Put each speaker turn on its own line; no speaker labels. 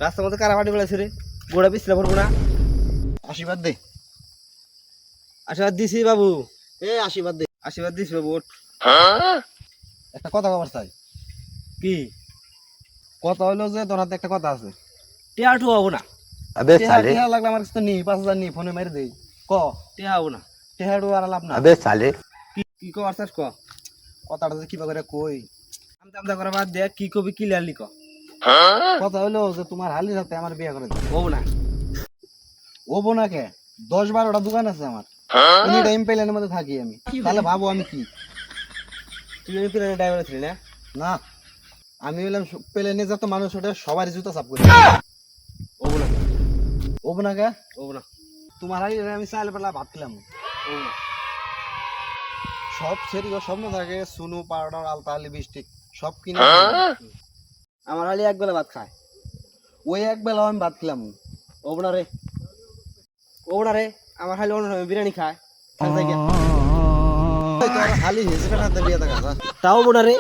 রাস্তার মধ্যে কারা পাটি বেড়াইছে রে গোড়া পিছলে পড়বো না
আশীর্বাদ দে
আশীর্বাদ দিছি বাবু
আশীর্বাদ দে
আশীর্বাদ দিছি বাবু ওঠ।
একটা কথা কবার চাই
কি
কথা হইলো যে তোর হাতে একটা কথা আছে
টিয়া টু হবো না
अबे साले
টেহা লাগলে আমার কাছে তো নি 5000 নি ফোনে মেরে দেই ক
টিয়া হবো না
টেহাডু আর লাভ না
अबे साले
কি কি কবার চাস ক
কথাটা যে কিবা করে কই
আমতা আমতা করা বাদ দে কি কবি ক্লিয়ার লিখ
কথা হইলো যে তোমার হালির হাতে আমার বিয়ে করে দাও
হবো না
ও বোনা কে 10-12টা দোকান আছে আমার এনি টাইম প্লেনের মধ্যে থাকি আমি তাহলে ভাবো আমি কি
তুই প্লেনের ড্রাইভার ছিলি না
না আমি হইলাম প্লেনে যত মানুষ ওঠে সবার জুতা চাপ করি
হবো না
ও বোনা কে
হবো না
তোমার হালির আমি চাইলে পেলা ভাত খেলাম
হবো না
সব সেরি স্বপ্ন থাকে সুনু পাউডার আলতা লিপস্টিক সব কিনে
আমার হালি এক বেলা ভাত খায়
ওই এক বেলা আমি ভাত খেলাম
হবো না রে হবো না রে আমার হালি অন্য সময় বিরিয়ানি খায় খান যাই গিয়া।
তোর হালি হিসেবে হাতে বিয়ে দেখা
তাও হবো না রে